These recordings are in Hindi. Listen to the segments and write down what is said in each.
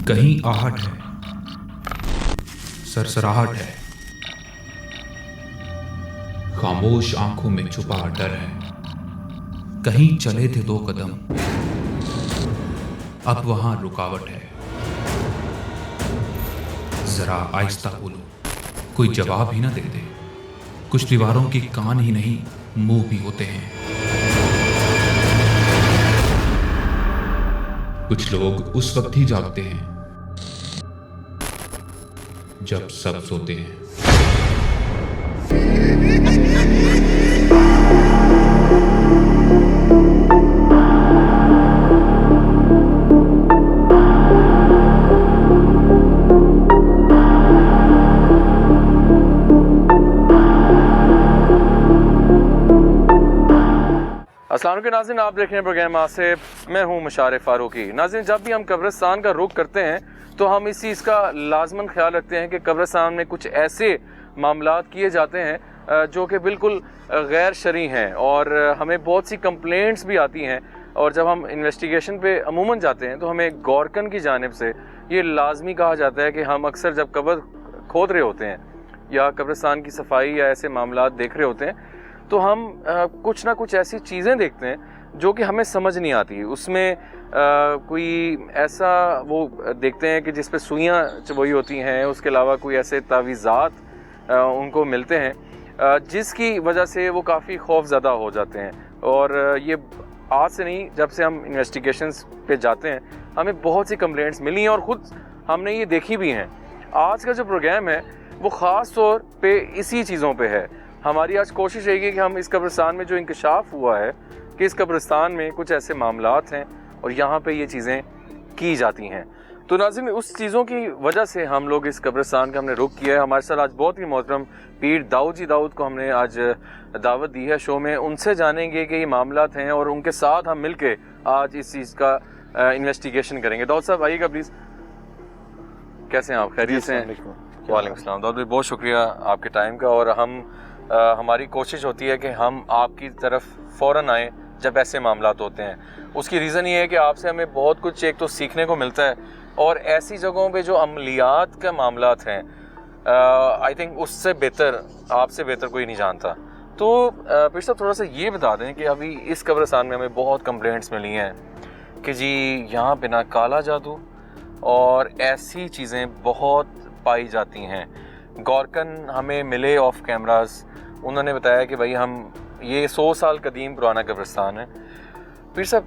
कहीं आहट है, सरसराहट है, खामोश आंखों में छुपा डर है। कहीं चले थे 2 कदम, अब वहां रुकावट है। जरा आहिस्ता बोलो, कोई जवाब ही ना दे दे। कुछ दीवारों की कान ही नहीं, मुंह भी होते हैं। कुछ लोग उस वक्त ही जागते हैं जब सब सोते हैं। अस्सलाम वालेकुम नाज़रीन, आप देख रहे हैं प्रोग्राम आसिफ। मैं हूं मुशारिफ फारूकी। नाज़रीन, जब भी हम कब्रिस्तान का रुख करते हैं तो हम इस चीज़ का लाजमन ख्याल रखते हैं कि कब्रिस्तान में कुछ ऐसे मामलात किए जाते हैं जो कि बिल्कुल गैर शरई हैं, और हमें बहुत सी कंप्लेंट्स भी आती हैं। और जब हम इन्वेस्टिगेशन पे अमूमन जाते हैं तो हमें गौरकन की जानिब से ये लाजमी कहा जाता है कि हम अक्सर जब कब्र खोद रहे होते हैं या कब्रिस्तान की सफाई या ऐसे मामलात देख रहे होते हैं तो हम कुछ ना कुछ ऐसी चीज़ें देखते हैं जो कि हमें समझ नहीं आती। उसमें कोई ऐसा वो देखते हैं कि जिस पे सुइयाँ चबोई होती हैं, उसके अलावा कोई ऐसे तावीज़ात उनको मिलते हैं जिसकी वजह से वो काफ़ी खौफज़दा हो जाते हैं। और ये आज से नहीं, जब से हम इन्वेस्टिगेशंस पे जाते हैं हमें बहुत सी कंप्लेंट्स मिली हैं और ख़ुद हमने ये देखी भी हैं। आज का जो प्रोग्राम है वो ख़ास तौर पे इसी चीज़ों पे है। हमारी आज कोशिश रहेगी कि हम इस कब्रिस्तान में जो इंकशाफ हुआ है कि इस कब्रिस्तान में कुछ ऐसे मामलात हैं और यहाँ पे ये चीज़ें की जाती हैं। तो नाज़रीन, उस चीज़ों की वजह से हम लोग इस कब्रिस्तान का हमने रुख किया है। हमारे साथ आज बहुत ही मोहतरम पीर दाऊद जी दाऊद को हमने आज दावत दी है शो में। उनसे जानेंगे कि ये मामलात हैं और उनके साथ हम मिल के आज इस चीज़ का इन्वेस्टिगेशन करेंगे। दाऊद साहब आइएगा प्लीज़। कैसे हैं आप? खैरियत से हैं? वालेकुम सलाम। दाऊद भाई, बहुत शुक्रिया आपके टाइम का। और हमारी कोशिश होती है कि हम आपकी तरफ फ़ौरन आएँ जब ऐसे मामलात होते हैं। उसकी रीज़न ये है कि आपसे हमें बहुत कुछ एक तो सीखने को मिलता है, और ऐसी जगहों पे जो अमलियात के मामलात हैं आई थिंक उससे बेहतर, आपसे बेहतर कोई नहीं जानता। तो फिर साहब थोड़ा सा ये बता दें कि अभी इस कब्रिस्तान में हमें बहुत कंप्लेंट्स मिली हैं कि जी यहाँ पे ना काला जादू और ऐसी चीज़ें बहुत पाई जाती हैं। गौरकन हमें मिले ऑफ कैमरास, उन्होंने बताया कि भाई हम ये 100 साल कदीम पुराना कब्रिस्तान है। फिर सब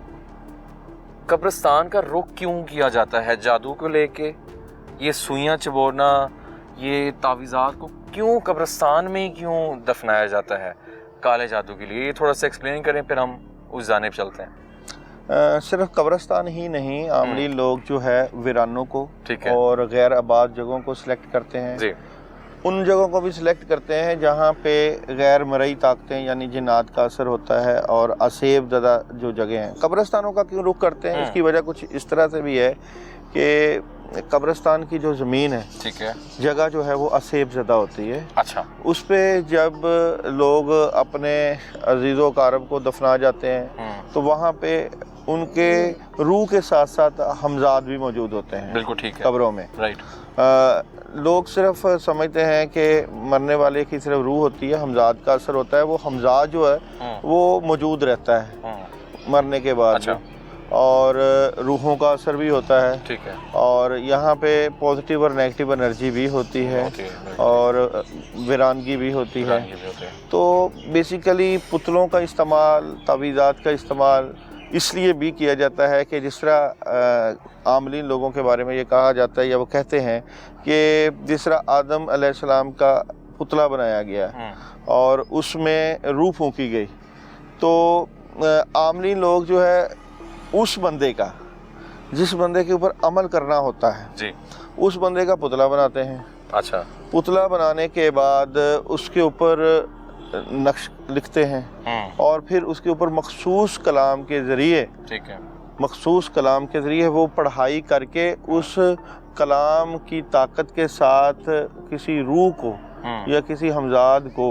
कब्रिस्तान का रुख क्यों किया जाता है जादू को लेके? ये सुइयाँ चबोना, ये तावीज़ात को क्यों कब्रिस्तान में क्यों दफनाया जाता है काले जादू के लिए? ये थोड़ा सा एक्सप्लेन करें, फिर हम उस जानिब चलते हैं। सिर्फ कब्रिस्तान ही नहीं, आमली लोग जो है वीरानों को ठीक है और गैर आबाद जगहों को सिलेक्ट करते हैं जी। उन जगहों को भी सिलेक्ट करते हैं जहाँ पे गैर मरई ताकतें यानी जिन्नात का असर होता है और असेब ज़्यादा जो जगह हैं। कब्रिस्तानों का क्यों रुख करते हैं? इसकी वजह कुछ इस तरह से भी है कि कब्रिस्तान की जो ज़मीन है, ठीक है, जगह जो है वो असेब ज़्यादा होती है। अच्छा। उस पर जब लोग अपने अजीज़ो कारब को दफना जाते हैं तो वहाँ पे उनके रूह के साथ साथ हमजाद भी मौजूद होते हैं। बिल्कुल ठीक है। कब्रों में राइट। लोग सिर्फ समझते हैं कि मरने वाले की सिर्फ रूह होती है, हमजाद का असर होता है। वो हमजाद जो है वो मौजूद रहता है मरने के बाद। अच्छा। और रूहों का असर भी होता है। ठीक है। और यहाँ पे पॉजिटिव और नेगेटिव एनर्जी भी होती है और वीरानगी भी होती है। तो बेसिकली पुतलों का इस्तेमाल, तावीज़ात का इस्तेमाल इसलिए भी किया जाता है कि जिस तरह आमलीन लोगों के बारे में ये कहा जाता है या वो कहते हैं कि जिस तरह आदम अलैहिस्सलाम का पुतला बनाया गया और उसमें रूह फूंकी गई, तो आमलीन लोग जो है उस बंदे का, जिस बंदे के ऊपर अमल करना होता है जी, उस बंदे का पुतला बनाते हैं। अच्छा। पुतला बनाने के बाद उसके ऊपर नक्श लिखते हैं और फिर उसके ऊपर मखसूस कलाम के ज़रिए, ठीक है, मखसूस कलाम के ज़रिए वो पढ़ाई करके उस कलाम की ताकत के साथ किसी रूह को या किसी हमजाद को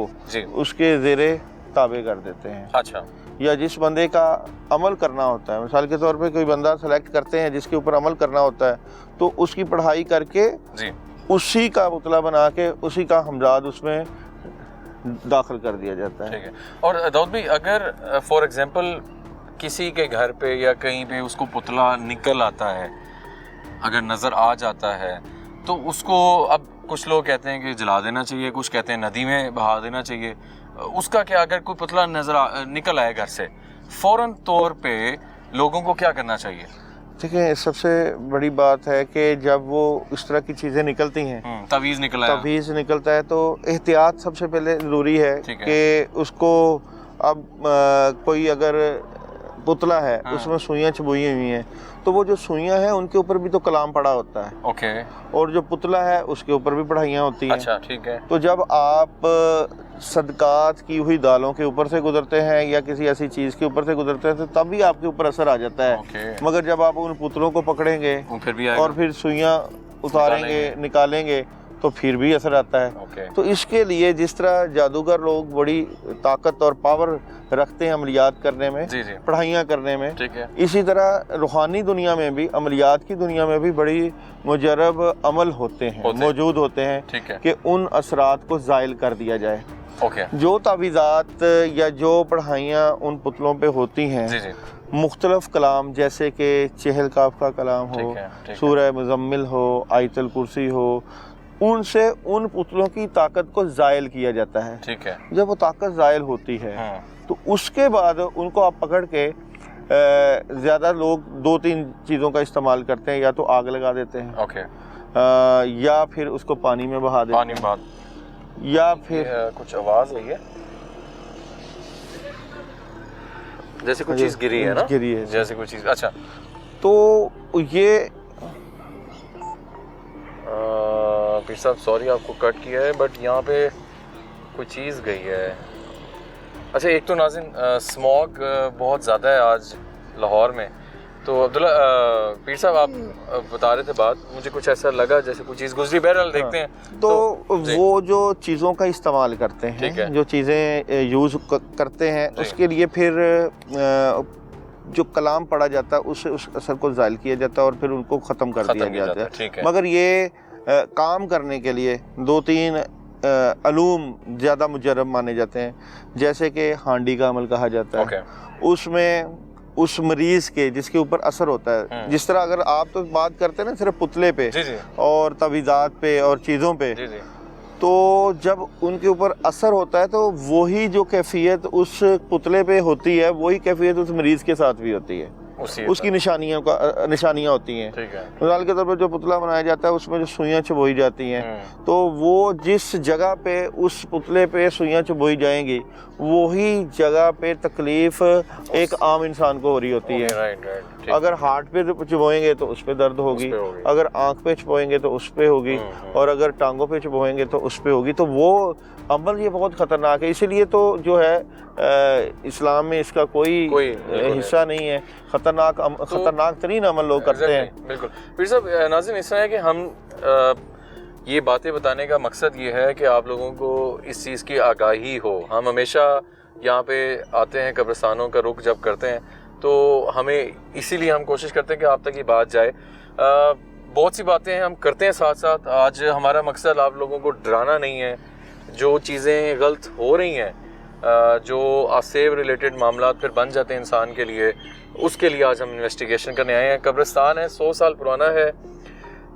उसके ज़ेरे ताबे कर देते हैं। अच्छा। या जिस बंदे का अमल करना होता है, मिसाल के तौर पे कोई बंदा सेलेक्ट करते हैं जिसके ऊपर अमल करना होता है, तो उसकी पढ़ाई करके जी उसी का पुतला बना के उसी का हमजाद उसमें दाखिल कर दिया जाता है। ठीक है। और दाऊद भाई, अगर फॉर एग्जांपल किसी के घर पे या कहीं पे उसको पुतला निकल आता है, अगर नज़र आ जाता है, तो उसको अब कुछ लोग कहते हैं कि जला देना चाहिए, कुछ कहते हैं नदी में बहा देना चाहिए, उसका क्या, अगर कोई पुतला निकल आए घर से, फ़ौरन तौर पे लोगों को क्या करना चाहिए? ठीक है, सबसे बड़ी बात है कि जब वो इस तरह की चीज़ें निकलती हैं, तवीज़ निकलता है, तो एहतियात सबसे पहले ज़रूरी है कि उसको अब कोई अगर पुतला है उसमें सुइयां चुभई हुई हैं, तो वो जो सुइयां हैं उनके ऊपर भी तो कलाम पड़ा होता है। ओके। और जो पुतला है उसके ऊपर भी पढ़ाइयाँ होती हैं। अच्छा, ठीक है। तो जब आप सदकात की हुई दालों के ऊपर से गुजरते हैं या किसी ऐसी चीज़ के ऊपर से गुजरते हैं, तो तब भी आपके ऊपर असर आ जाता है। मगर जब आप उन पुतलों को पकड़ेंगे और फिर सुइयां उतारेंगे, निकालेंगे, तो फिर भी असर आता है। तो इसके लिए जिस तरह जादूगर लोग बड़ी ताकत और पावर रखते हैं अमलियात करने में, पढ़ाइयाँ करने में, इसी तरह रूहानी दुनिया में भी, अमलियात की दुनिया में भी बड़ी मुजरब अमल मौजूद होते हैं कि उन असरात को ज़ाइल कर दिया जाए। जो तावीज़ात या जो पढ़ाइयाँ उन पुतलों पे होती हैं, मुख्तलिफ कलाम जैसे कि चहल काफ का कलाम हो, सूरह मुज़म्मिल हो, आयतुल कुर्सी हो, उनसे उन पुतलों की ताकत को ज़ायल किया जाता है। ठीक है। जब वो ताकत ज़ायल होती है तो उसके बाद उनको आप पकड़ के ज़्यादा लोग 2-3 चीज़ों का इस्तेमाल करते हैं, या तो आग लगा देते हैं, या फिर उसको पानी में बहा देते हैं, या फिर कुछ आवाज़ आई है जैसे कुछ चीज़ गिरी है ना, जैसे कुछ चीज़। अच्छा, तो ये पीर साहब सॉरी आपको कट किया है, बट यहाँ पे कोई चीज़ गई है। अच्छा, एक तो नाज़रीन स्मॉग बहुत ज़्यादा है आज लाहौर में, तो अब्दुल्ला पीर साहब आप बता रहे थे बात, मुझे कुछ ऐसा लगा जैसे कोई चीज़ गुजरी, बहरहाल देखते हैं। तो वो जो चीज़ों का इस्तेमाल करते हैं, जो चीज़ें यूज़ करते हैं, उसके लिए फिर जो कलाम पढ़ा जाता है उससे उस असर को ज़ाइल किया जाता है और फिर उनको ख़त्म कर दिया जाता है। मगर ये काम करने के लिए 2-3 अलूम ज़्यादा मुजरब माने जाते हैं, जैसे कि हांडी का अमल कहा जाता है। उसमें उस मरीज़ के जिसके ऊपर असर होता है, जिस तरह अगर आप तो बात करते हैं ना सिर्फ पुतले पे और तवीज़ात पे और चीज़ों पे, तो जब उनके ऊपर असर होता है तो वही जो कैफियत उस पुतले पे होती है, वही कैफियत उस मरीज़ के साथ भी होती है। उसकी निशानियाँ होती हैं। मिसाल के तौर पर जो पुतला बनाया जाता है उसमें जो सुइयाँ चुभोई जाती हैं, तो वो जिस जगह पे उस पुतले पे सुइयाँ चुभोई जाएंगी, वही जगह पे तकलीफ एक आम इंसान को हो रही होती है। अगर हार्ट पे चुभोएंगे तो उस पे दर्द होगी, अगर आँख पे चुभोएंगे तो उस पे होगी, और अगर टांगों पे चुभोएंगे तो उस पे होगी। तो वो अमल ये बहुत ख़तरनाक है, इसीलिए तो जो है इस्लाम में इसका कोई हिस्सा नहीं है। खतरनाक तरीन अमल लोग करते हैं। बिल्कुल पीर साहब, नाज़रीन इस तरह है कि हम ये बातें बताने का मकसद ये है कि आप लोगों को इस चीज़ की आगाही हो। हम हमेशा यहाँ पे आते हैं, कब्रिस्तानों का रुख जब करते हैं, तो हमें इसीलिए हम कोशिश करते हैं कि आप तक ये बात जाए। बहुत सी बातें हम करते हैं साथ साथ। आज हमारा मकसद आप लोगों को डराना नहीं है। जो चीज़ें गलत हो रही हैं, जो आसेब रिलेटेड मामला फिर बन जाते हैं इंसान के लिए, उसके लिए आज हम इन्वेस्टिगेशन करने आए हैं। कब्रिस्तान है, 100 साल पुराना है।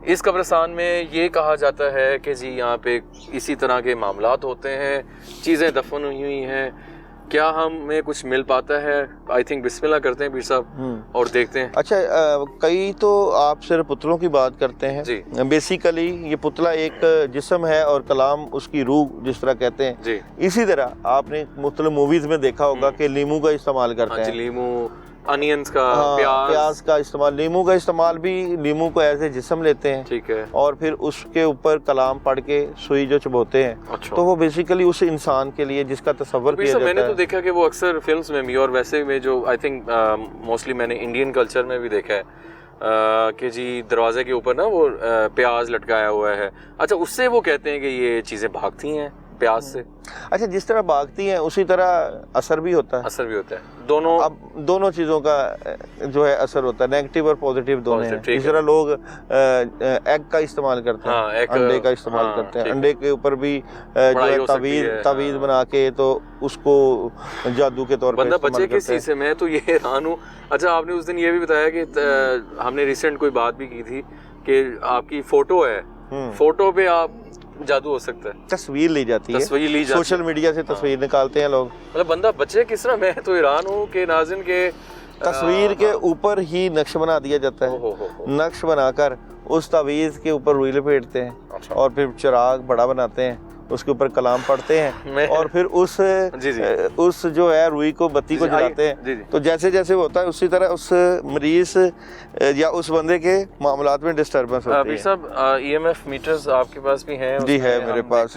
इस कब्रिस्तान में ये कहा जाता है कि जी यहाँ पे इसी तरह के मामलात होते हैं, चीज़ें दफन हुई हैं। क्या हमें कुछ मिल पाता है? आई थिंक बिस्मिल्लाह करते हैं पीर साहब और देखते हैं। अच्छा, कई तो आप सिर्फ पुतलों की बात करते हैं जी। बेसिकली ये पुतला एक जिस्म है और कलाम उसकी रूह जिस तरह कहते हैं जी। इसी तरह आपने मुख्तलिफ मूवीज में देखा होगा कि लीमू का इस्तेमाल करते हैं। लीमू, अनियंस का, प्याज का इस्तेमाल, लीमू का इस्तेमाल भी, लीमू को ऐसे जिस्म लेते हैं, ठीक है, और फिर उसके ऊपर कलाम पढ़ के सुई जो चुभोते हैं। अच्छा। तो वो बेसिकली उस इंसान के लिए जिसका तस्वर किया जाता है। मैंने तो देखा कि वो अक्सर फिल्म्स में भी और वैसे में जो आई थिंक मोस्टली मैंने इंडियन कल्चर में भी देखा है कि जी दरवाजे के ऊपर ना वो प्याज लटकाया हुआ है। अच्छा, उससे वो कहते हैं कि ये चीज़ें भागती हैं। प्यास से। अच्छा, जिस तरह भागती हैं उसी तरह असर भी होता है। असर भी होता है, दोनों अब दोनों चीज़ों का जो है असर होता है, नेगेटिव और पॉजिटिव दोनों हैं। ठीक जिस तरह लोग एग का इस्तेमाल करते हैं, हाँ, अंडे का इस्तेमाल करते हैं, अंडे के ऊपर भी जो है तावीज़ बना के तो उसको जादू के तौर पर बंदा इस्तेमाल बचे किस करते हैं। चीज़ से, मैं तो ये हैरान हूँ। अच्छा, आपने उस दिन ये भी बताया कि हमने रिसेंट कोई बात भी की थी कि आपकी फोटो है, फोटो पे आप जादू हो सकता है, तस्वीर ली जाती है, तस्वीर ली जाती है, सोशल मीडिया से तस्वीर निकालते हैं लोग। मतलब बंदा बचे किस तरह, मैं तो हैरान हूँ कि नाज़रीन के तस्वीर के ऊपर ही नक्श बना दिया जाता है, नक्श बनाकर उस तावीज़ के ऊपर रुई लपेटते हैं। अच्छा। और फिर चिराग बड़ा बनाते हैं, उसके ऊपर कलाम पढ़ते हैं और फिर उस जो है रुई को, बत्ती को जलाते हैं। तो जैसे जैसे होता है उसी तरह उस मरीज या उस बंदे के मामलात में डिस्टर्बेंस होती है। साहब EMF मीटर्स आपके पास भी हैं? जी है मेरे पास।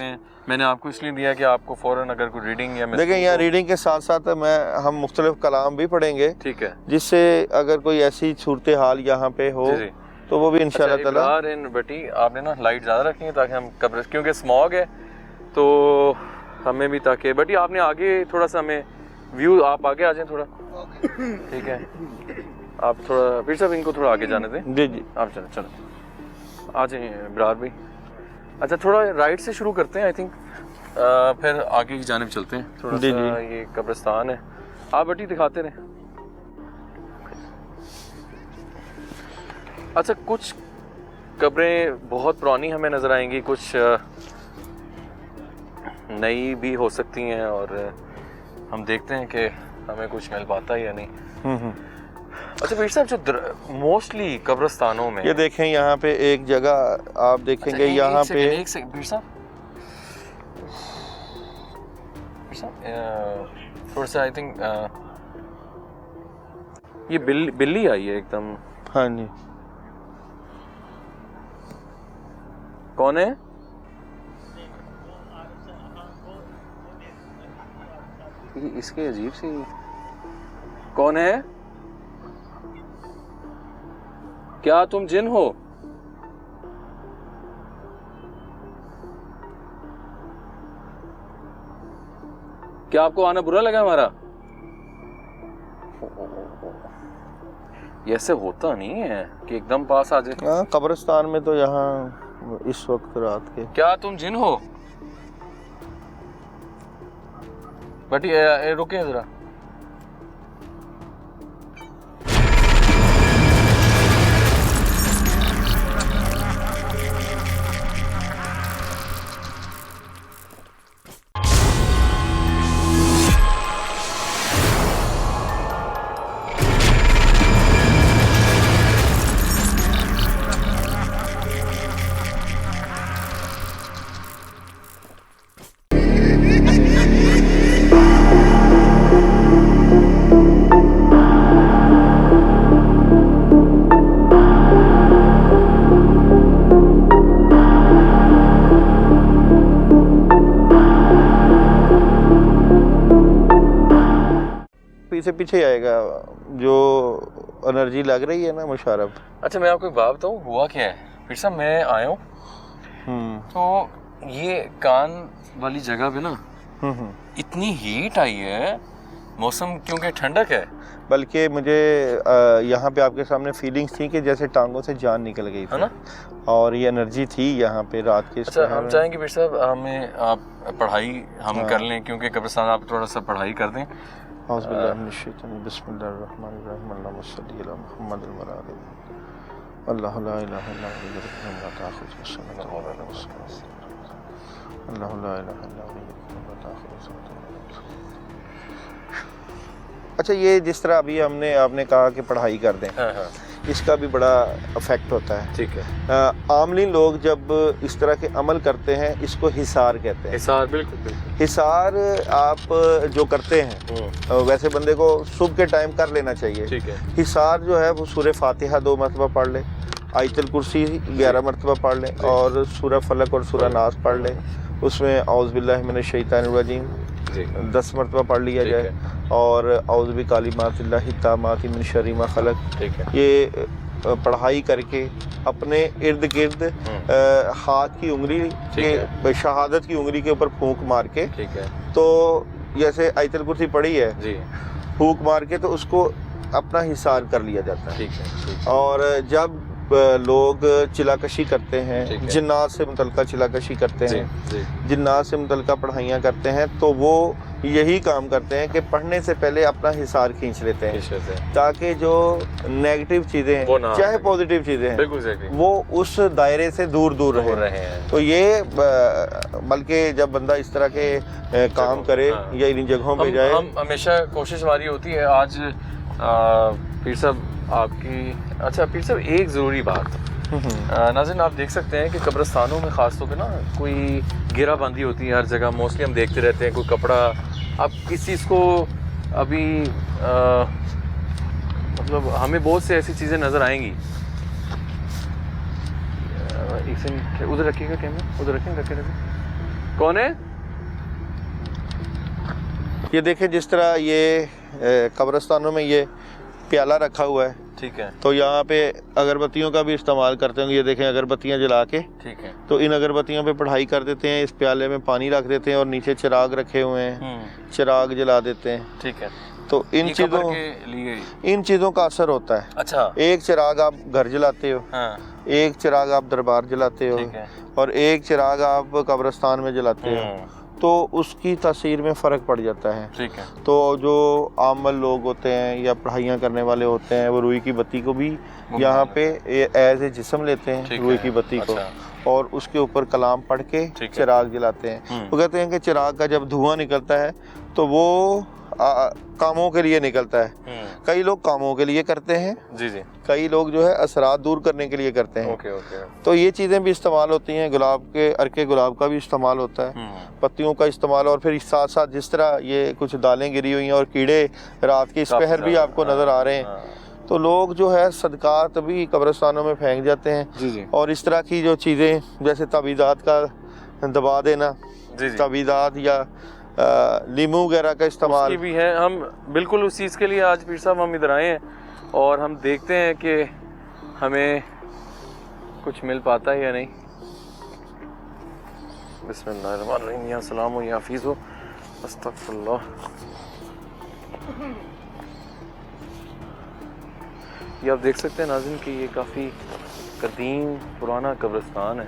मैंने आपको इसलिए दिया कि आपको फौरन अगर कोई रीडिंग या देखें, यहाँ रीडिंग के साथ साथ हम मुख्तलिफ कलाम भी पढ़ेंगे, ठीक है, जिससे अगर कोई ऐसी सूरत हाल यहाँ पे हो तो वो भी इंशाल्लाह ताला। बेटी आपने ना लाइट ज़्यादा रखी है ताकि हम कब्र, क्योंकि स्मॉग है तो हमें भी, ताकि बेटी आपने आगे थोड़ा सा हमें व्यू, आप आगे आ जाएं थोड़ा, ठीक है, आप थोड़ा फिर साहब इनको थोड़ा आगे जाने दें। जी जी, आप चलो आ जाए बिरार भाई। अच्छा, थोड़ा राइट से शुरू करते हैं, आई थिंक फिर आगे की जानिब चलते हैं थोड़ा सा। ये कब्रिस्तान है, आप बेटी दिखाते रहें। अच्छा, कुछ कब्रें बहुत पुरानी हमें नज़र आएंगी, कुछ नई भी हो सकती हैं, और हम देखते हैं कि हमें कुछ मिल पाता है या नहीं। अच्छा पीर साहब, जो मोस्टली कब्रिस्तानों में ये देखें, यहाँ पे एक जगह आप देखेंगे, यहाँ पे एक सेकंड पीर साहब, थोड़ा सा आई थिंक ये बिल्ली आई है एकदम। हाँ जी, कौन है? इसके अजीब सी, कौन है? क्या तुम जिन हो? क्या आपको आना बुरा लगा हमारा? ये ऐसे होता नहीं है कि एकदम पास आ जाए। हाँ, कब्रिस्तान में तो यहाँ इस वक्त रात के। क्या तुम जिन हो? बटी रुके जरा। पीछे आएगा जो एनर्जी लग रही है ना मुशारफ। अच्छा, मैं आपको एक बात बताऊं, हुआ क्या है फिर साहब, मैं आया हूँ तो ये कान वाली जगह पे ना इतनी हीट आई है, मौसम क्योंकि ठंडक है, बल्कि मुझे यहाँ पे आपके सामने फीलिंग्स थी कि जैसे टांगों से जान निकल गई थी, है ना, और ये एनर्जी थी यहाँ पे रात के। अच्छा, हम चाहेंगे फिर साहब हमें आप पढ़ाई हम कर लें, क्योंकि कब्रिस्तान आप थोड़ा सा पढ़ाई कर दें। अच्छा, ये जिस तरह अभी आपने कहा कि पढ़ाई कर दें, इसका भी बड़ा इफेक्ट होता है। ठीक है। आमली लोग जब इस तरह के अमल करते हैं, इसको हिसार कहते हैं। हिसार, बिल्कुल। हिसार आप जो करते हैं, वैसे बंदे को सुबह के टाइम कर लेना चाहिए। ठीक है। हिसार जो है वो सूरह फातिहा 2 मरतबा पढ़ ले, आयतुल कुर्सी 11 मरतबा पढ़ ले, और सूरह फलक और सूरह नास पढ़ ले। उसमें औज़ु बिल्लाहि मिनश शैतानिर रजीम 10 मरतबा पढ़ लिया जाए, और औज़ु बिकलिमातिल्लाहि ताम्माति मिन शर्रि मा खलक। ठीक है। ये पढ़ाई करके अपने इर्द गिर्द हाथ की उंगली के शहादत की उंगली के ऊपर फूंक मार के, ठीक है, तो जैसे आयतुल कुर्सी पढ़ी है जी, फूंक मार के तो उसको अपना हिसार कर लिया जाता है। ठीक है। और जब लोग चिलाकशी करते ठीक हैं, है। जिन्नात से मुतल्लिका चिलाकशी करते जी, हैं, जी, जिन्नात से मुतल्लिका पढ़ाइयाँ करते हैं, तो वो यही काम करते हैं कि पढ़ने से पहले अपना हिसार खींच लेते हैं ताकि जो नेगेटिव चीज़ें वो ना चाहे पॉजिटिव चीज़ें हैं बिल्कुल वो उस दायरे से दूर दूर रहे हैं। तो ये बल्कि जब बंदा इस तरह के काम करे या इन जगहों पे जाए, हम हमेशा कोशिश हमारी होती है। आज पीर साहब आपकी, अच्छा पीर साहब एक ज़रूरी बात, नाज़रीन आप देख सकते हैं कि कब्रिस्तानों में ख़ास तौर पे ना कोई घेराबंदी होती है हर जगह, मोस्टली हम देखते रहते हैं। कोई कपड़ा, अब किस चीज़ को अभी मतलब हमें बहुत से ऐसी चीज़ें नज़र आएंगी। एक सेकंड, उधर रखिएगा कैमरा, उधर रखें, रखें। कौन है ये देखें जिस तरह ये कब्रिस्तानों में ये प्याला रखा हुआ है, ठीक है, तो यहाँ पे अगरबत्तियों का भी इस्तेमाल करते होंगे। ये देखें अगरबत्तियाँ जला के, ठीक है, तो इन अगरबत्तियों पे पढ़ाई कर देते हैं, इस प्याले में पानी रख देते हैं और नीचे चिराग रखे हुए हैं, चिराग जला देते हैं। ठीक है, तो इन चीज़ों का असर होता है। अच्छा, एक चिराग आप घर जलाते हो, हाँ, एक चिराग आप दरबार जलाते हो, और एक चिराग आप कब्रिस्तान में जलाते हो, तो उसकी तासीर में फ़र्क पड़ जाता है। ठीक है। तो जो आमल लोग होते हैं या पढ़ाइयाँ करने वाले होते हैं वो रुई की बत्ती को भी यहाँ पे एज ए जिस्म लेते हैं, रुई की बत्ती को, और उसके ऊपर कलाम पढ़ के चिराग जलाते हैं। वो कहते हैं कि चिराग का जब धुआं निकलता है तो वो कामों के लिए निकलता है। कई लोग कामों के लिए करते हैं, जी जी, कई लोग जो है असरात दूर करने के लिए करते हैं। Okay okay. तो ये चीज़ें भी इस्तेमाल होती हैं, गुलाब के अर्के गुलाब का भी इस्तेमाल होता है, पत्तियों का इस्तेमाल, और फिर साथ साथ जिस तरह ये कुछ दालें गिरी हुई हैं और कीड़े रात के इस पहर भी आपको नज़र आ रहे हैं, तो लोग जो है सदकात भी कब्रिस्तानों में फेंक जाते हैं। जी जी। और इस तरह की जो चीज़ें जैसे तबीदात का दबा देना, तबीदात या लीमू वगैरह का इस्तेमाल भी है। हम बिल्कुल उस चीज़ के लिए आज पीर साहब हम इधर आए हैं और हम देखते हैं कि हमें कुछ मिल पाता है या नहीं। बिस्मिल्लाहिर्रहमानिर्रहीम, या सलाम या हफीज़ हो, अस्तगफिरुल्लाह। ये आप देख सकते हैं नाज़रीन कि ये काफ़ी कदीम पुराना कब्रिस्तान है,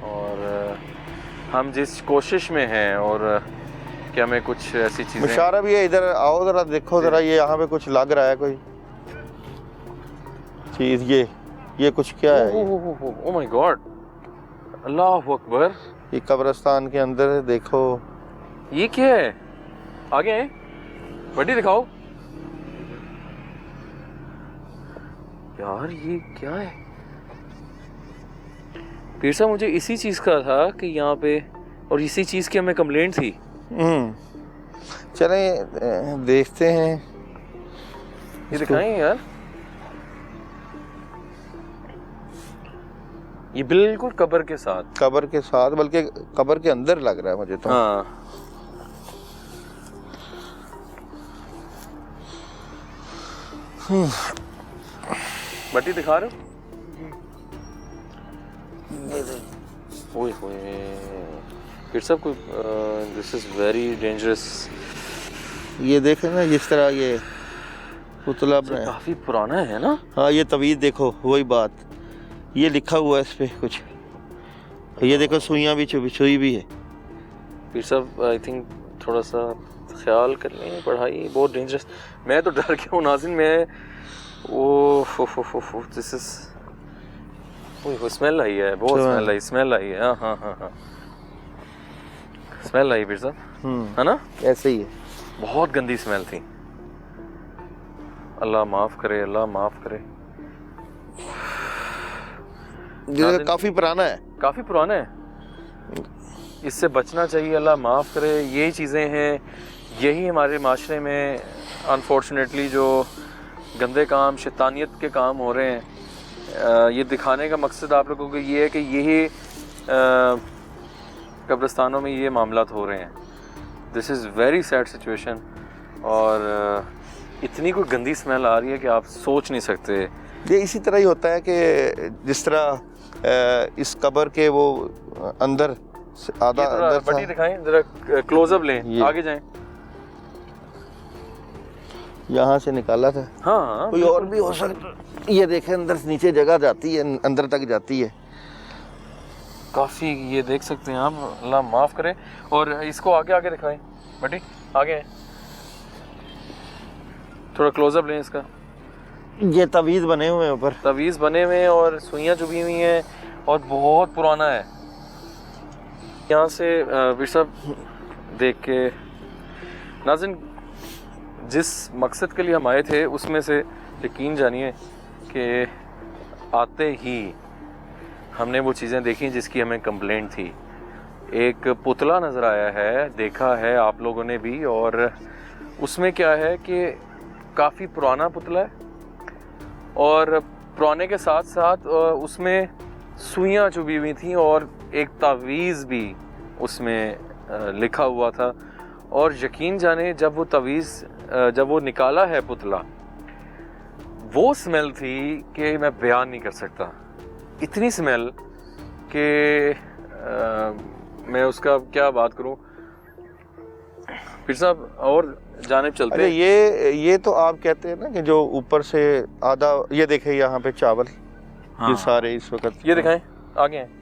और हम जिस कोशिश में हैं और क्या हमें कुछ ऐसी चीज़ें, मुशारा भी है, इधर आओ ज़रा देखो ज़रा, ये यहाँ पे कुछ लग रहा है कोई चीज़, ये कुछ क्या है? ओह माय गॉड, अल्लाह अकबर, ये कब्रिस्तान के अंदर देखो, ये क्या है? आगे है बड़ी दिखाओ यार, ये क्या है? पीर साहब मुझे इसी चीज़ का था कि यहाँ पे, और इसी चीज़ की हमें कंप्लेंट थी। चलें देखते हैं, ये दिखाएं यार, ये बिल्कुल कब्र के साथ, बल्कि कब्र के अंदर लग रहा है मुझे तो। हाँ, बट्टी दिखा रहे हो? ओए होए फिर सब कोई, दिस इज वेरी डेंजरस। ये देखें ना जिस तरह ये पुतला बनाया, काफी पुराना है ना। हाँ, ये तवीज़ देखो, वही बात, ये लिखा हुआ है इस पे कुछ, ये देखो सुइयां भी सुई भी है। फिर सब आई थिंक थोड़ा सा ख्याल कर लें, पढ़ाई बहुत डेंजरस। मैं तो डर गया हूँ नाज़रीन, मैं ओ दिस इज, वो स्मेल आई है, बहुत स्मेल आई है। हाँ हाँ हाँ, स्मेल आई फिर साहब, है ना, ऐसे ही है, बहुत गंदी स्मेल थी। अल्लाह माफ़ करे, अल्लाह माफ़ करे। ये काफ़ी पुराना है, इससे बचना चाहिए, अल्लाह माफ़ करे। यही चीज़ें हैं, यही हमारे माशरे में अनफॉर्चुनेटली जो गंदे काम, शैतानियत के काम हो रहे हैं। ये दिखाने का मकसद आप लोगों को ये है कि यही कब्रिस्तानों में ये मामलात हो रहे हैं। This is very sad situation, और इतनी कोई गंदी स्मेल आ रही है कि आप सोच नहीं सकते ये इसी तरह ही होता है कि जिस तरह इस कब्र के वो अंदर आधा अंदर बटी दिखाएं जरा, क्लोजअप लें, ये। आगे जाएं। यहाँ से निकाला था। हाँ कोई और भी हो सकता, ये देखें अंदर से नीचे जगह जाती है, अंदर तक जाती है काफ़ी, ये देख सकते हैं आप, अल्लाह माफ़ करे। और इसको आगे आगे दिखाएं बटी, आगे हैं। थोड़ा क्लोजअप लें इसका। ये तवीज़ बने हुए हैं ऊपर, तवीज़ बने हुए हैं और सुइयाँ चुभी हुई हैं और बहुत पुराना है। यहाँ से वीर साहब देख के नाज़रीन, जिस मकसद के लिए हम आए थे उसमें से यकीन जानिए कि आते ही हमने वो चीज़ें देखी जिसकी हमें कंप्लेंट थी। एक पुतला नज़र आया है, देखा है आप लोगों ने भी, और उसमें क्या है कि काफ़ी पुराना पुतला है और पुराने के साथ साथ उसमें सुइयाँ चुभी हुई थी और एक तावीज़ भी उसमें लिखा हुआ था। और यकीन जाने जब वो तावीज़ जब वो निकाला है पुतला, वो स्मेल थी कि मैं बयान नहीं कर सकता। इतनी स्मेल कि मैं उसका क्या बात करूं। फिर साहब और जानिब चलते अरे हैं। ये तो आप कहते हैं ना कि जो ऊपर से आधा, ये देखे यहाँ पे चावल, ये सारे इस वक्त ये दिखाएं, आगे हैं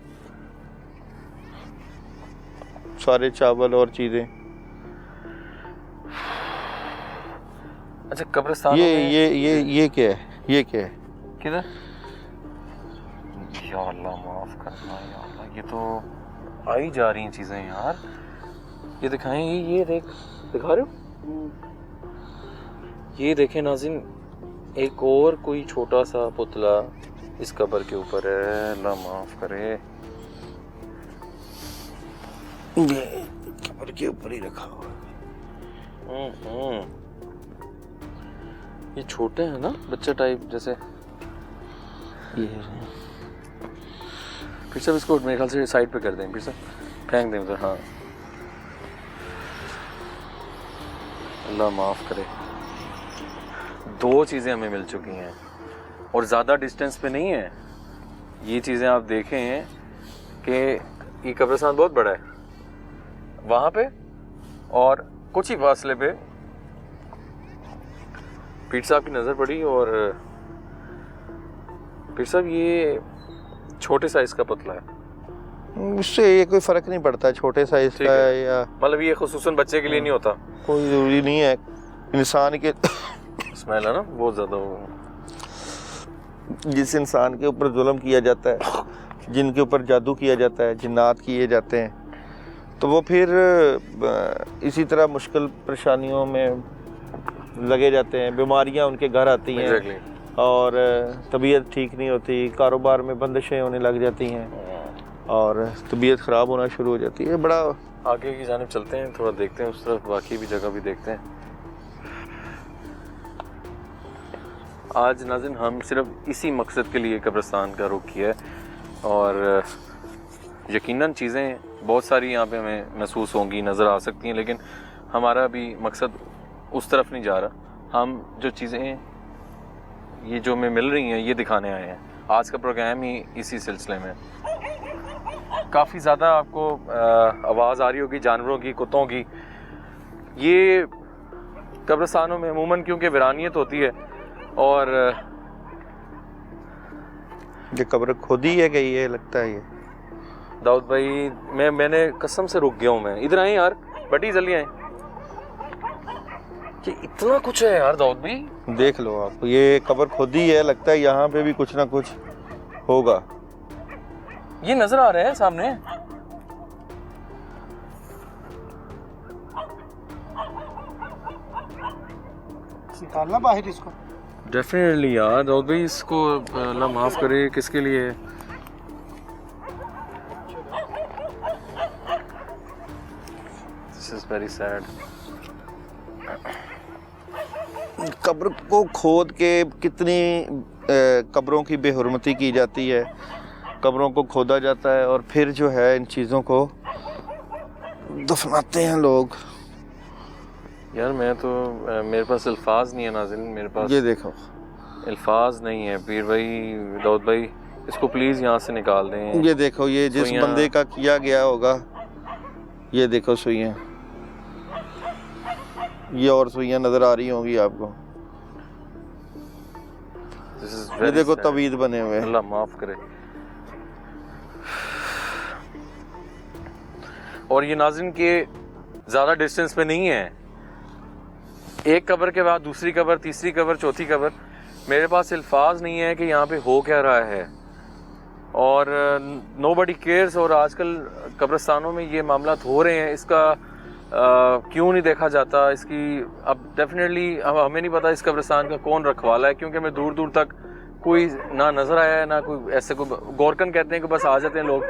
सारे चावल और चीजें। अच्छा, कब्रिस्तान ये क्या है, ये क्या है? किधर? या अल्लाह माफ करना, या अल्लाह, ये तो आई जा रही हैं चीजें यार। ये दिखाएं, ये दिखा रहे हो? ये देखें नाज़रीन, एक और कोई छोटा सा पुतला इस कब्र के ऊपर है, अल्लाह माफ करे। ये कब्र के ऊपर ही रखा हुआ है। ये छोटे हैं ना, बच्चा टाइप जैसे। ये फिर सब इसको मेरे ख्याल से साइड पे कर दें, फिर सब फेंक दें उधर। हाँ, अल्लाह माफ़ करे। दो चीज़ें हमें मिल चुकी हैं और ज़्यादा डिस्टेंस पे नहीं है। ये चीज़ें आप देखें कि ये कब्रिस्तान बहुत बड़ा है, वहाँ पे और कुछ ही फासले पे पीर साहब की नज़र पड़ी। और पीर साहब ये छोटे साइज़ का पुतला है, उससे ये कोई फ़र्क नहीं पड़ता, छोटे साइज़ का है या मतलब ये खुसूसन बच्चे के लिए नहीं होता, कोई ज़रूरी नहीं है। इंसान के स्मेल है ना बहुत ज़्यादा। वो जिस इंसान के ऊपर जुल्म किया जाता है, जिनके ऊपर जादू किया जाता है, जिन्नात किए जाते हैं, तो वो फिर इसी तरह मुश्किल परेशानियों में लगे जाते हैं, बीमारियां उनके घर आती हैं। Exactly. और तबीयत ठीक नहीं होती, कारोबार में बंदिशें होने लग जाती हैं और तबीयत ख़राब होना शुरू हो जाती है। बड़ा आगे की जानिब चलते हैं, थोड़ा देखते हैं उस तरफ, बाकी भी जगह भी देखते हैं। आज नाज़रीन हम सिर्फ इसी मकसद के लिए कब्रिस्तान का रुख किया है और यकीनन चीज़ें बहुत सारी यहाँ पे हमें महसूस होंगी, नज़र आ सकती हैं, लेकिन हमारा भी मकसद उस तरफ नहीं जा रहा। हम जो चीज़ें ये जो हमें मिल रही हैं ये दिखाने आए हैं। आज का प्रोग्राम ही इसी सिलसिले में। काफ़ी ज़्यादा आपको आवाज़ आ रही होगी जानवरों की, कुत्तों की। ये कब्रिस्तानों में अमूमन क्योंकि वीरानियत होती है और ये कब्र खोदी है कि ये लगता है। ये दाऊद भाई, मैंने कसम से रुक गया हूँ। मैं इधर आए यार, बटी जल्दी आए। ये इतना कुछ है यार दाऊद भाई, देख लो आप, ये कब्र खोदी है, लगता है यहाँ पे भी कुछ ना कुछ होगा। ये नजर आ रहा है सामने। निकालना बाहर इसको। डेफिनेटली यार दाऊद भाई, इसको अल्लाह माफ करे, किसके लिए है? This is very sad. कब्र को खोद के कितनी कब्रों की बेहुरमती की जाती है। कब्रों को खोदा जाता है और फिर जो है इन चीज़ों को दफनाते हैं लोग। यार मैं तो मेरे पास अल्फाज नहीं है नाज़रीन, मेरे पास ये देखो, अल्फाज नहीं है पीर भाई, दाऊद भाई, इसको प्लीज़ यहाँ से निकाल दें। ये देखो, ये जिस सुइयां। बंदे का किया गया होगा, ये देखो सुइयां, ये और सुइयां नजर आ रही होंगी आपको। This is ये very देखो sad. तवीज़ बने हुए हैं। अल्लाह माफ़ करे। और ये नाज़रीन के ज़्यादा डिस्टेंस पे नहीं है, एक कब्र के बाद दूसरी कब्र, तीसरी कब्र, चौथी कब्र। मेरे पास अल्फाज नहीं है कि यहाँ पे हो क्या रहा है, और नोबडी केयर्स। और आजकल कब्रिस्तानों में ये मामला हो रहे हैं, इसका क्यों नहीं देखा जाता इसकी। अब डेफिनेटली हमें नहीं पता इस कब्रिस्तान का कौन रखवाला है, क्योंकि मैं दूर दूर तक कोई ना नज़र आया है, ना कोई ऐसे कोई गोरकन कहते हैं कि बस आ जाते हैं लोग,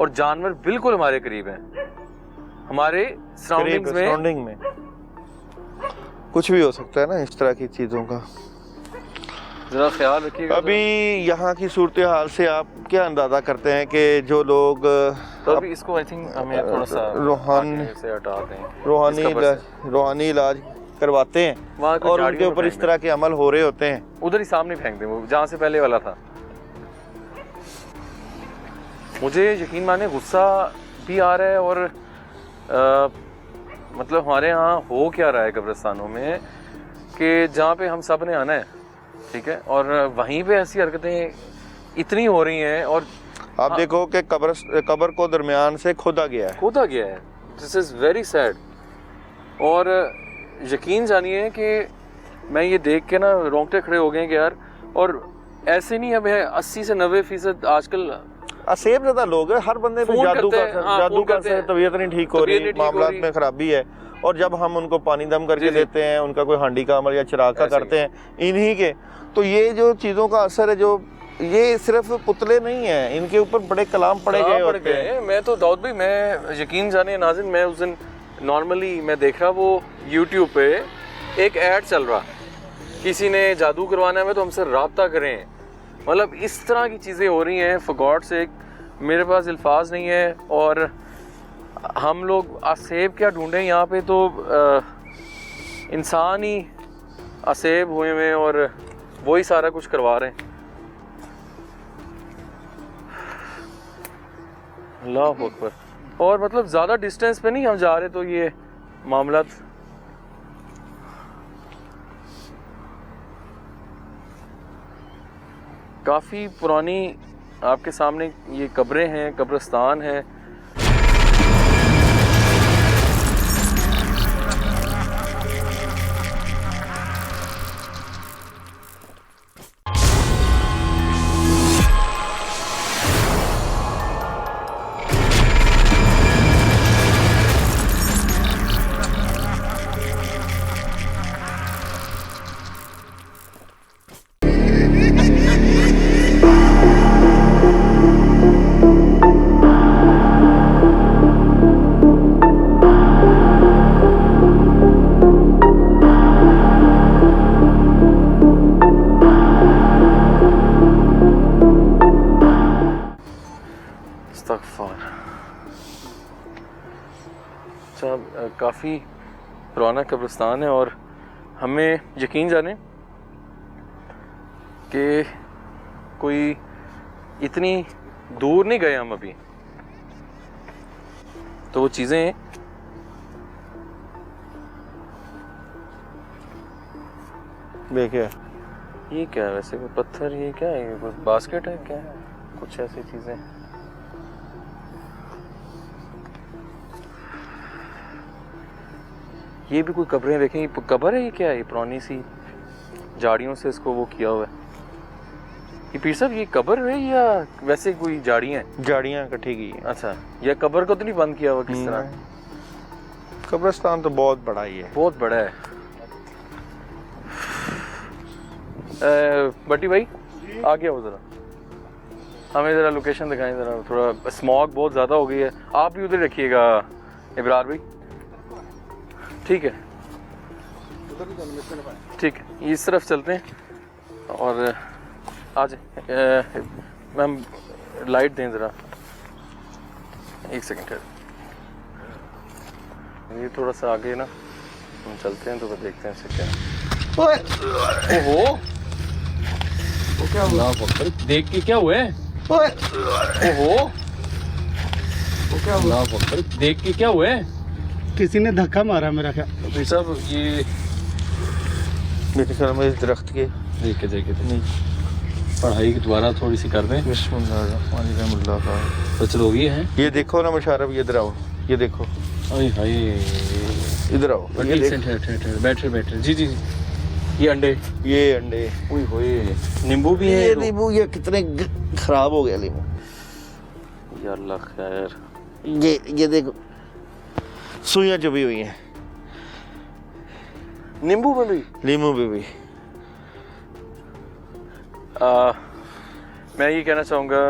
और जानवर बिल्कुल हमारे करीब हैं, हमारे सराउंडिंग्स में। सराउंडिंग में कुछ भी हो सकता है ना इस तरह की चीज़ों का। ज़रा ख्याल रखिएगा। अभी यहाँ की सूरत हाल से आप क्या अंदाज़ा करते हैं कि जो लोग तो अभी इसको आई थिंक हमें थोड़ा सा रूहानी आगे से हटा दें, रूहानी इलाज करवाते हैं वहाँ कोई और झाड़ियों उनके में ऊपर फेंक इस तरह के अमल हो रहे होते हैं। दें। उधर ही सामने फेंक दें, वो जहाँ से पहले वाला था। मुझे यकीन माने गुस्सा भी आ रहा है, और मतलब हमारे यहाँ हो क्या रहा है कब्रिस्तानों में कि जहाँ पे हम सब ने आना है, ठीक है, और वहीं पे ऐसी हरकतें इतनी हो रही हैं। और आप देखो कि कब्र को दरमियान से खोदा गया है। खोदा गया है। This is very sad. और यकीन जानिए कि मैं ये देख के ना रोंगटे खड़े हो गए कि यार, और ऐसे नहीं अब है 80 से 90% आजकल असेब ज़्यादा लोग हैं, हर बंदे पे फोन जादू करते का हैं, हाँ, जादू फोन का करते हैं। तबीयत नहीं ठीक हो तबीयत रही, नहीं ठीक हो मामलात रही। में खराबी है, और जब हम उनको पानी दम करके देते हैं, उनका कोई हांडी का अमल या चिराग का ऐसे ही। करते हैं इन्हीं के, तो ये जो चीज़ों का असर है, जो ये सिर्फ पुतले नहीं है, इनके ऊपर बड़े कलाम पड़े गए होते हैं। मैं तो दाऊद भाई, मैं यकीन जाने नाज़रीन, मैं उस दिन नॉर्मली मैं देख रहा, वो यूट्यूब पे एक ऐड चल रहा, किसी ने जादू करवाना है तो हमसे रब्ता करें। मतलब इस तरह की चीज़ें हो रही हैं, फॉर गॉड सेक। मेरे पास अल्फाज नहीं है, और हम लोग असेब क्या ढूंढें यहाँ पे, तो इंसान ही असेब हुए हुए हैं और वही सारा कुछ करवा रहे हैं। अल्लाह अकबर। और मतलब ज़्यादा डिस्टेंस पे नहीं हम जा रहे, तो ये मामला काफ़ी पुरानी आपके सामने ये कब्रें हैं, कब्रिस्तान है। काफ़ी पुराना कब्रिस्तान है, और हमें यकीन जाने कि कोई इतनी दूर नहीं गए हम अभी, तो वो चीज़ें देखिए ये क्या है वैसे, कोई पत्थर, ये क्या है, कोई बास्केट है क्या है, कुछ ऐसी चीज़ें। ये भी कोई कब्रें देखें, ये कब्र है, ये क्या है, ये पुरानी सी झाड़ियों से इसको वो किया हुआ है। ये पीर साहब, ये कब्र है या वैसे कोई झाड़ियाँ हैं? झाड़ियाँ इकट्ठी की हैं। अच्छा, ये कब्र को तो नहीं बंद किया हुआ किस तरह? कब्रिस्तान तो बहुत बड़ा ही है, बहुत बड़ा है। बट्टी भाई आ गया वो ज़रा, हमें ज़रा लोकेशन दिखाएं ज़रा, थोड़ा स्मॉग बहुत ज़्यादा हो गई है। आप भी उधर रखिएगा इब्रार भाई, ठीक है ठीक है, इस तरफ चलते हैं। और आज मैम लाइट दें ज़रा, एक सेकंड, ये थोड़ा सा आगे ना हम चलते हैं तो देखते हैं इसे क्या। ओहो क्या हुआ? देख के क्या हुआ है? ओहो, क्या हुआ? देख के क्या हुआ है? किसी ने धक्का मारा मेरा ख्याल। भाई साहब ये मेरे ख्याल में इस दरख्त के देखे पढ़ाई दोबारा थोड़ी सी कर दें। बिस्मिल्लाह का बच लोग ये हैं। ये देखो ना मुशारफ, ये इधर आओ, ये देखो, अरे हाय, इधर आओ, ये देख, बैठे जी जी। ये अंडे ओए होए, नींबू भी ये है। नींबू ये कितने खराब हो गया नींबू। या अल्लाह खैर। ये देखो सुइयां चुभी हुई हैं नींबू में भी। नींबू में भी। मैं ये कहना चाहूँगा,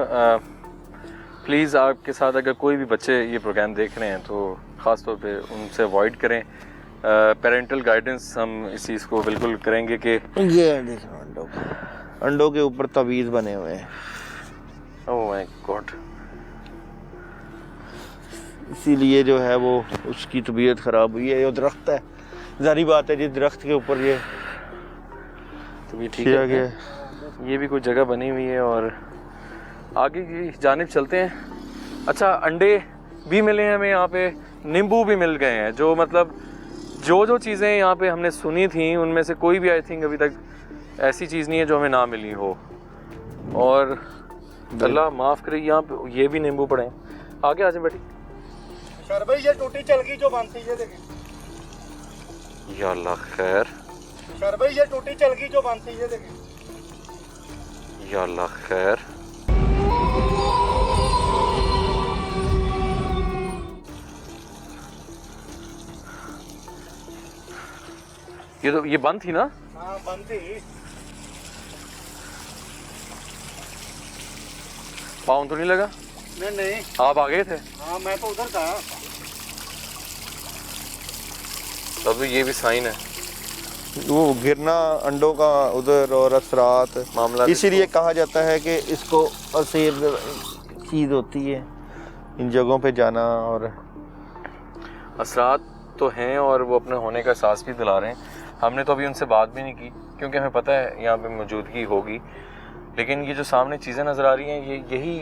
प्लीज़ आपके साथ अगर कोई भी बच्चे ये प्रोग्राम देख रहे हैं तो ख़ास तौर पे उनसे अवॉइड करें। पेरेंटल गाइडेंस हम इस चीज़ को बिल्कुल करेंगे कि ये देखो अंडों के ऊपर तवीज़ बने हुए हैं। Oh my God. इसीलिए जो है वो उसकी तबीयत ख़राब हुई है। ये दरख्त है, ज़ाहिर बात है जिस दरख्त के ऊपर ये तो ये ठीक किया है। गया। ये भी कोई जगह बनी हुई है और आगे की जानिब चलते हैं। अच्छा, अंडे भी मिले हैं हमें यहाँ पे, नींबू भी मिल गए हैं। जो मतलब जो चीज़ें यहाँ पे हमने सुनी थी उनमें से कोई भी आई थिंक अभी तक ऐसी चीज़ नहीं है जो हमें ना मिली हो। और अल्लाह माफ़ करे, यहाँ पे ये भी नींबू पड़े हैं। आगे आ जाए बेटी। सर भाई ये टूटी चल गई जो बनती है, देखें। या अल्लाह खैर। सर भाई ये टूटी चल गई जो बनती है, देखें। या अल्लाह खैर। ये बंद थी ना? हाँ बंद थी। पाँव तो नहीं लगा? नहीं आप आ गए थे? हाँ मैं तो उधर था। तब ये भी साइन है वो गिरना अंडों का उधर और असरात मामला। इसीलिए कहा जाता है कि इसको असीर चीज़ होती है इन जगहों पे जाना। और असरात तो हैं और वो अपने होने का एहसास भी दिला रहे हैं। हमने तो अभी उनसे बात भी नहीं की क्योंकि हमें पता है यहाँ पे मौजूदगी होगी। लेकिन ये जो सामने चीज़ें नज़र आ रही हैं यही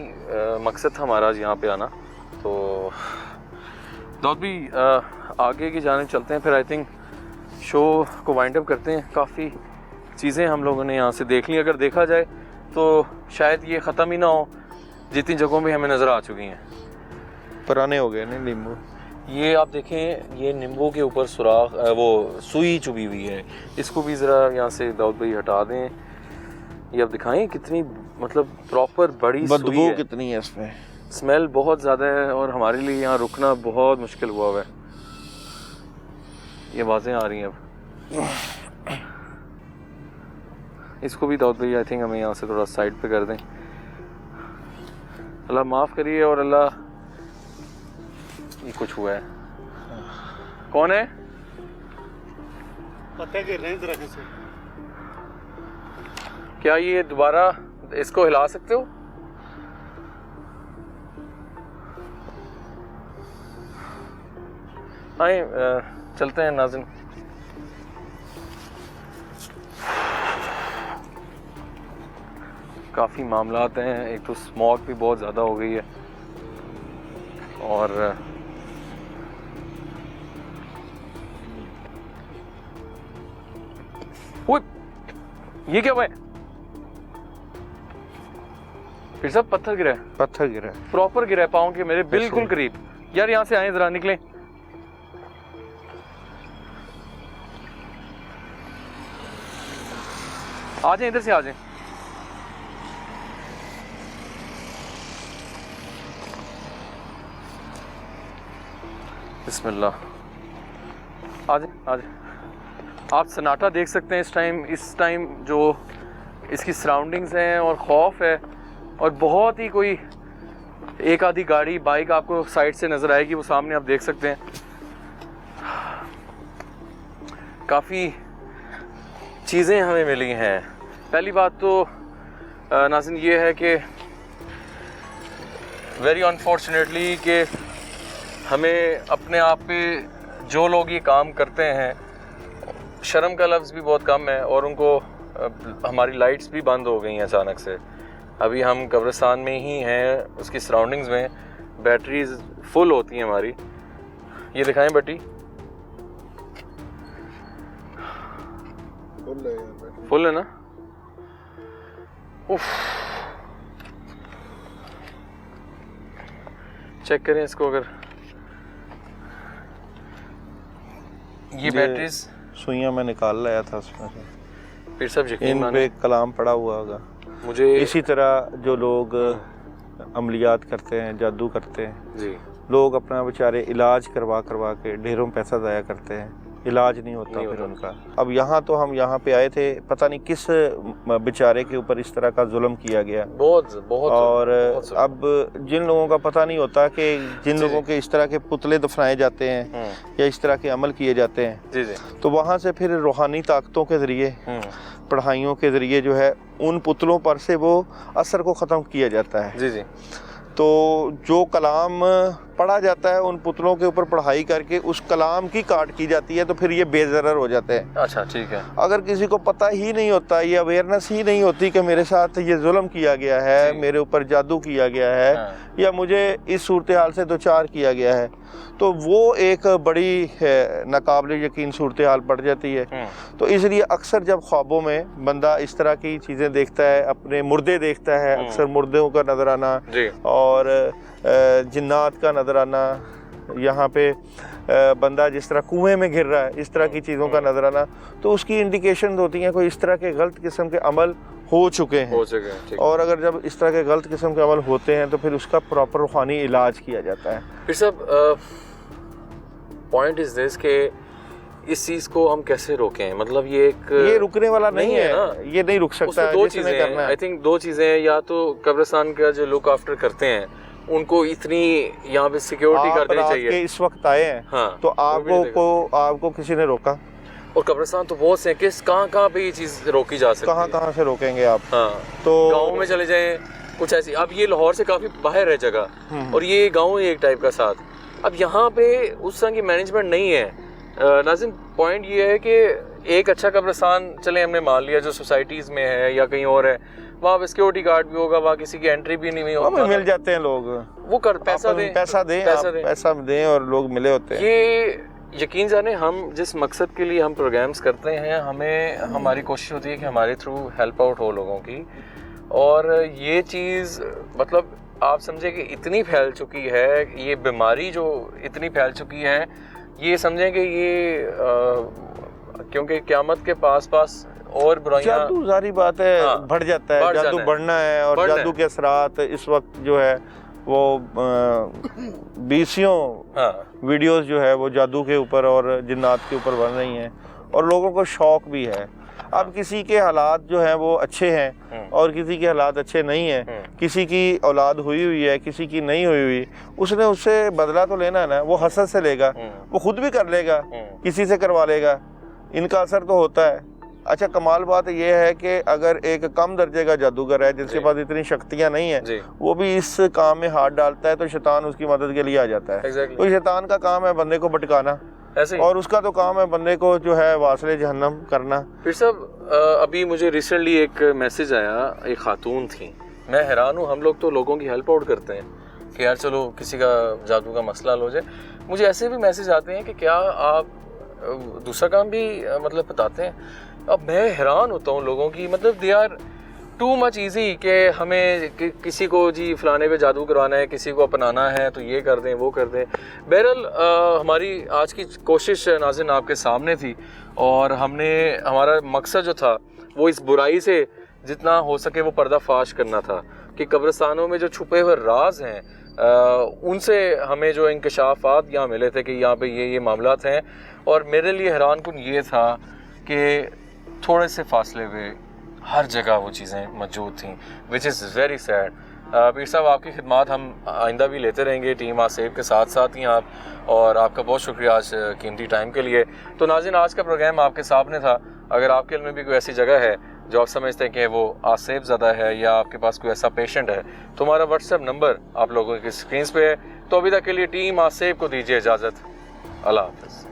मकसद था हमारा आज यहाँ पे आना। तो दाऊद भी आगे की जाने चलते हैं, फिर आई थिंक शो को वाइंड अप करते हैं। काफ़ी चीज़ें हम लोगों ने यहाँ से देख ली। अगर देखा जाए तो शायद ये ख़त्म ही ना हो जितनी जगहों पे हमें नज़र आ चुकी हैं। पुराने हो गए नहीं नींबू। ये आप देखें, ये नींबू के ऊपर सुराख वो सुई चुभी हुई है। इसको भी ज़रा यहाँ से दाऊद भाई हटा दें। ये आप दिखाएं कितनी मतलब प्रॉपर बड़ी बदबू कितनी है इसमें, स्मेल बहुत ज़्यादा है और हमारे लिए यहाँ रुकना बहुत मुश्किल हुआ है। ये आवाज़ें आ रही हैं अब। इसको भी दाऊद भाई आई थिंक हमें यहाँ से थोड़ा साइड पे कर दें। अल्लाह माफ़ करिए और अल्लाह, ये कुछ हुआ है। कौन है? पत्ते गिर रहे हैं दरख्त से। क्या ये दोबारा इसको हिला सकते हो? आए चलते हैं नाज़िन। काफ़ी मामलात हैं। एक तो स्मॉग भी बहुत ज़्यादा हो गई है और ये क्या हुआ है? फिर सब पत्थर गिरा है। पत्थर गिरा है, प्रॉपर गिरा है पाँव के मेरे बिल्कुल करीब। यार यहाँ से आए जरा, निकलें। आ जाए, इधर से आ जाए। बिस्मिल्लाह। आ जाए आ जाए। आप सन्नाटा देख सकते हैं इस टाइम जो इसकी सराउंडिंग्स हैं और खौफ है। और बहुत ही कोई एक आधी गाड़ी बाइक आपको साइड से नज़र आएगी, वो सामने आप देख सकते हैं। काफ़ी चीज़ें हमें मिली हैं। पहली बात तो नाज़िन ये है कि वेरी अनफॉर्चुनेटली कि हमें अपने आप पे जो लोग ये काम करते हैं, शर्म का लफ्ज़ भी बहुत कम है और उनको हमारी लाइट्स भी बंद हो गई हैं अचानक से। अभी हम कब्रिस्तान में ही हैं, उसकी सराउंडिंग्स में बैटरीज फुल होती हैं हमारी। ये दिखाएं बेटी, फुल है ना। उफ, चेक करें इसको। अगर ये बैटरीज सुइयां मैं निकाल लाया था उसमें से, फिर सब यकीन इन माने पे कलाम पड़ा हुआ होगा। मुझे इसी तरह जो लोग अमलियात करते हैं, जादू करते हैं, जी लोग अपना बेचारे इलाज करवा के ढेरों पैसा ज़ाया करते हैं, इलाज नहीं होता नहीं फिर होता। उनका। अब यहाँ तो हम यहाँ पे आए थे, पता नहीं किस बेचारे के ऊपर इस तरह का जुल्म किया गया। बहुत बहुत और बहुत अब जिन लोगों का पता नहीं होता कि जिन जी, लोगों के इस तरह के पुतले दफनाए जाते हैं या इस तरह के अमल किए जाते हैं, जी जी तो वहाँ से फिर रूहानी ताकतों के ज़रिए, पढ़ाइयों के ज़रिए जो है उन पुतलों पर से वो असर को ख़त्म किया जाता है। जी जी तो जो कलाम पढ़ा जाता है उन पुतलों के ऊपर पढ़ाई करके उस कलाम की काट की जाती है, तो फिर ये बेज़रर हो जाते हैं। अच्छा ठीक है। अगर किसी को पता ही नहीं होता, ये अवेयरनेस ही नहीं होती कि मेरे साथ ये जुल्म किया गया है, मेरे ऊपर जादू किया गया है, या मुझे इस सूरत हाल से दो चार किया गया है, तो वो एक बड़ी नाकाबिल यकीन सूरत हाल पड़ जाती है। तो इसलिए अक्सर जब ख्वाबों में बंदा इस तरह की चीज़ें देखता है, अपने मुर्दे देखता है, अक्सर मुर्दों का नजराना और जिन्नात का नजराना, यहाँ पे बंदा जिस तरह कुएं में गिर रहा है, इस तरह की चीज़ों का नजराना, तो उसकी इंडिकेशन होती हैं कोई इस तरह के गलत किस्म के अमल हो चुके हैं। और अगर जब इस तरह के गलत किस्म के अमल होते हैं तो फिर उसका प्रॉपर रूहानी इलाज किया जाता है। फिर सब पॉइंट इज दिस कि इस चीज को हम कैसे रोकें? मतलब ये रुकने वाला नहीं है ना, ये नहीं रुक सकता है। दो चीजें हैं, आई थिंक दो चीजें हैं, या तो कब्रिस्तान का जो लुक आफ्टर करते हैं उनको इतनी यहाँ पे सिक्योरिटी कर देनी चाहिए। इस वक्त आए हैं, हाँ, तो आपको किसी ने रोका? और कब्रिस्तान तो बहुत से हैं, किस कहाँ पे ये चीज रोकी जा सकती है? कहाँ से रोकेंगे आप? हाँ, तो गाँव में चले जाएं कुछ ऐसी। अब ये लाहौर से काफी बाहर है जगह, और ये गाँव ही एक टाइप का साथ। अब यहाँ पे उस तरह की मैनेजमेंट नहीं है। नाज़िम, पॉइंट ये है कि एक अच्छा कब्रिस्तान चले हमने मान लिया जो सोसाइटीज़ में है या कहीं और है, वहाँ पे सिक्योरिटी गार्ड भी होगा, वहाँ किसी की एंट्री भी नहीं होगी, मिल जाते हैं लोग, वो कर पैसा दें और लोग मिले होते हैं। ये यकीन जाने हम जिस मकसद के लिए हम प्रोग्राम्स करते हैं, हमें हमारी कोशिश होती है कि हमारे थ्रू हेल्प आउट हो लोगों की। और ये चीज़ मतलब आप समझे कि इतनी फैल चुकी है, ये बीमारी जो इतनी फैल चुकी है, ये समझें कि ये क्योंकि क़यामत के पास और बुराइयां, जादू जारी बात है, हाँ, बढ़ जाता है, जादू बढ़ना है। और जादू के असरात इस वक्त जो है वो 20 वीडियोस जो है वो जादू के ऊपर और जिन्नात के ऊपर बन रही हैं, और लोगों को शौक भी है। अब किसी के हालात जो हैं वो अच्छे हैं और किसी के हालात अच्छे नहीं हैं, किसी की औलाद हुई है, किसी की नहीं हुई, उसने उससे बदला तो लेना है ना। वो हसद से लेगा, वो खुद भी कर लेगा, किसी से करवा लेगा, इनका असर तो होता है। अच्छा, कमाल बात ये है कि अगर एक कम दर्जे का जादूगर है जिसके पास इतनी शक्तियाँ नहीं है, वो भी इस काम में हाथ डालता है, तो शैतान उसकी मदद के लिए आ जाता है। तो शैतान का काम है बंदे को भटकाना, और उसका तो काम है बंदे को जो है वासले जहन्नम करना। फिर सब अभी मुझे रिसेंटली एक मैसेज आया, एक खातून थी, मैं हैरान हूँ। हम लोग तो लोगों की हेल्प आउट करते हैं कि यार चलो किसी का जादू का मसला हल हो जाए। मुझे ऐसे भी मैसेज आते हैं कि क्या आप दूसरा काम भी मतलब बताते हैं। अब मैं हैरान होता हूँ लोगों की, मतलब they are too much easy कि हमें किसी को जी फलाने पे जादू करवाना है, किसी को अपनाना है तो ये कर दें वो कर दें। बहरहाल हमारी आज की कोशिश नाज़रीन आपके सामने थी, और हमारा मकसद जो था वो इस बुराई से जितना हो सके वो पर्दाफाश करना था कि कब्रिस्तानों में जो छुपे हुए राज हैं उनसे हमें जो इंकशाफात यहाँ मिले थे कि यहाँ पे ये मामलात हैं। और मेरे लिए हैरान कुन ये था कि थोड़े से फासले पे हर जगह वो चीज़ें मौजूद थीं, विच इज़ वेरी सैड। पीर साहब, आपकी खिदमात हम आइंदा भी लेते रहेंगे टीम आसेब के साथ साथ ही आप, और आपका बहुत शुक्रिया आज कीमती टाइम के लिए। तो नाज़रीन, आज का प्रोग्राम आपके सामने था। अगर आपके में भी कोई ऐसी जगह है जो आप समझते हैं कि वो आसेब ज़्यादा है, या आपके पास कोई ऐसा पेशेंट है, तो हमारा व्हाट्सएप नंबर आप लोगों की स्क्रीन पे है। तो अभी तक के लिए टीम आसेब को दीजिए इजाज़त। अल्लाह हाफ़िज़।